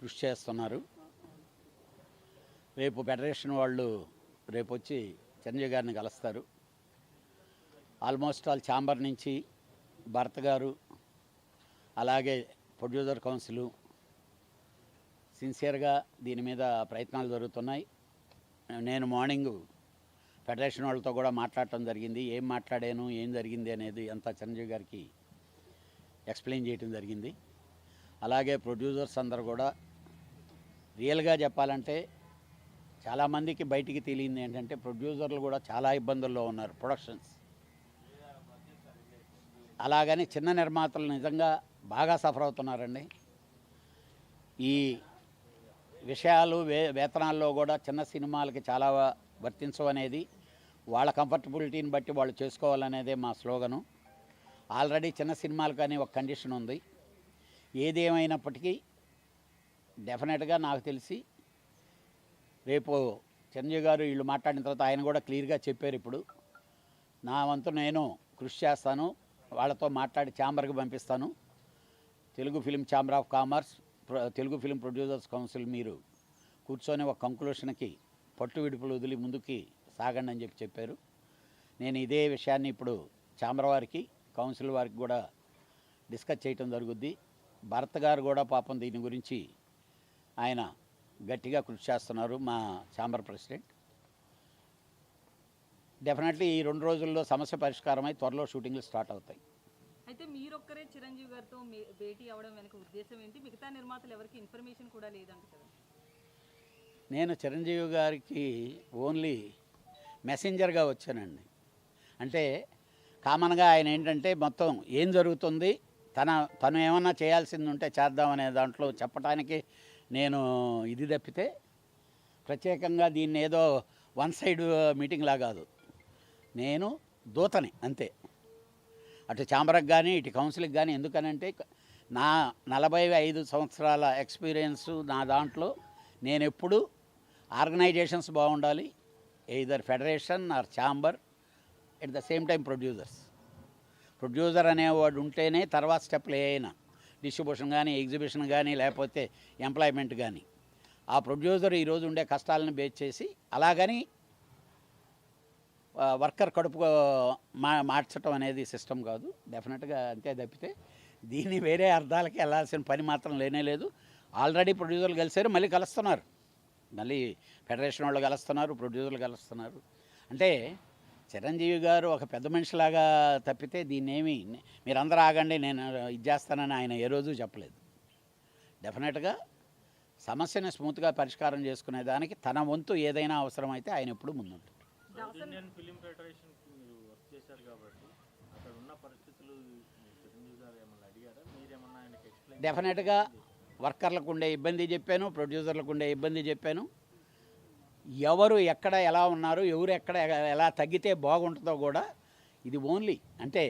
కృషి చేస్తున్నారు. రేపు ఫెడరేషన్ వాళ్ళు రేపు వచ్చి చిరంజీవి గారిని కలుస్తారు. ఆల్మోస్ట్ ఆల్ ఛాంబర్ నుంచి భరత్ గారు అలాగే ప్రొడ్యూసర్ కౌన్సిల్ సిన్సియర్గా దీని మీద ప్రయత్నాలు జరుగుతున్నాయి. నేను మార్నింగ్ ఫెడరేషన్ వాళ్ళతో కూడా మాట్లాడటం జరిగింది. ఏం మాట్లాడాను, ఏం జరిగింది అనేది అంతా చిరంజీవి గారికి ఎక్స్ప్లెయిన్ చేయడం జరిగింది. అలాగే ప్రొడ్యూసర్స్ అందరు కూడా రియల్గా చెప్పాలంటే చాలామందికి బయటికి తెలియంది ఏంటంటే ప్రొడ్యూసర్లు కూడా చాలా ఇబ్బందుల్లో ఉన్నారు ప్రొడక్షన్స్. అలాగని చిన్న నిర్మాతలు నిజంగా బాగా సఫర్ అవుతున్నారండి. ఈ విషయాలు వేతనాల్లో కూడా చిన్న సినిమాలకి చాలా వర్తించవనేది వాళ్ళ కంఫర్టబిలిటీని బట్టి వాళ్ళు చేసుకోవాలనేదే మా స్లోగను. ఆల్రెడీ చిన్న సినిమాలు కానీ ఒక కండిషన్ ఉంది. ఏది ఏమైనప్పటికీ డెఫినెట్గా నాకు తెలిసి రేపు చిరంజీవి గారు వీళ్ళు మాట్లాడిన తర్వాత ఆయన కూడా క్లియర్గా చెప్పారు. ఇప్పుడు నా వంతు నేను కృషి చేస్తాను, వాళ్ళతో మాట్లాడి ఛాంబర్కి పంపిస్తాను. Telugu film chamber of commerce, Telugu film producers council మీరు కూర్చొని ఒక కంక్లూషన్కి పట్టు విడుపులు వదిలి ముందుకి సాగండి అని చెప్పారు. నేను ఇదే విషయాన్ని ఇప్పుడు ఛాంబర్ వారికి కౌన్సిల్ వారికి కూడా డిస్కస్ చేయటం జరుగుద్ది. భరత్ గారు కూడా పాపం దీని గురించి ఆయన గట్టిగా కృషి చేస్తున్నారు, మా ఛాంబర్ ప్రెసిడెంట్. డెఫినెట్లీ ఈ 2 రోజుల్లో సమస్య పరిష్కారమై త్వరలో షూటింగ్లు స్టార్ట్ అవుతాయి. అయితే మీరొక్కరే చిరంజీవి గారితో భేటీ అవ్వడం వెనక ఉద్దేశం ఏంటి? మిగతా నిర్మాతలు ఎవరికి ఇన్ఫర్మేషన్ కూడా లేదంట కదా? నేను చిరంజీవి గారికి ఓన్లీ మెసెంజర్గా వచ్చానండి. అంటే కామన్గా ఆయన ఏంటంటే మొత్తం ఏం జరుగుతుంది, తను ఏమన్నా చేయాల్సింది ఉంటే చేద్దామనే దాంట్లో చెప్పడానికి నేను ఇది తప్పితే ప్రత్యేకంగా దీన్ని ఏదో వన్ సైడ్ మీటింగ్లా కాదు. నేను దూతని అంతే. అటు ఛాంబర్కి కానీ ఇటు కౌన్సిల్కి కానీ. ఎందుకనంటే నా 45 సంవత్సరాల ఎక్స్పీరియన్సు నా దాంట్లో నేను ఎప్పుడు ఆర్గనైజేషన్స్ బాగుండాలి, either federation or chamber, at the same time producer అనేవాడు ఉంటేనే తర్వాత స్టెప్లు ఏమైనా డిస్ట్రిబ్యూషన్ కానీ, ఎగ్జిబిషన్ కానీ, లేకపోతే ఎంప్లాయ్మెంట్ కానీ. ఆ ప్రొడ్యూసర్ ఈరోజు ఉండే కష్టాలను బేస్ చేసి అలాగని వర్కర్ కడుపు మార్చడం అనేది సిస్టమ్ కాదు. డెఫినెట్గా అంతే తప్పితే దీన్ని వేరే అర్థాలకి వెళ్ళాల్సిన పని మాత్రం లేనేలేదు. ఆల్రెడీ ప్రొడ్యూసర్లు కలిసారు, మళ్ళీ కలుస్తున్నారు. మళ్ళీ ఫెడరేషన్ వాళ్ళు కలుస్తున్నారు, ప్రొడ్యూసర్లు కలుస్తున్నారు. అంటే చిరంజీవి గారు ఒక పెద్ద మనిషిలాగా తప్పితే దీన్నేమి మీరందరూ ఆగండి నేను ఇది చేస్తానని ఆయన ఏ రోజు చెప్పలేదు. డెఫినెట్గా సమస్యని స్మూత్గా పరిష్కారం చేసుకునే దానికి తన వంతు ఏదైనా అవసరమైతే ఆయన ఎప్పుడు ముందుంటారు. ఇండియన్ ఫిలిం ఫెడరేషన్కి మీరు వర్క్ చేశారు కాబట్టి అక్కడ ఉన్న పరిస్థితులు చిరంజీవి గారు ఏమన్నా అడిగారా? మీరేమన్నా ఆయనకి ఎక్స్ప్లెయిన్? డెఫినెట్గా వర్కర్లకు ఉండే ఇబ్బంది చెప్పాను, ప్రొడ్యూసర్లకు ఉండే ఇబ్బంది చెప్పాను. ఎవరు ఎక్కడ ఎలా ఉన్నారు, ఎవరు ఎక్కడ ఎలా తగ్గితే బాగుంటుందో కూడా ఇది ఓన్లీ అంటే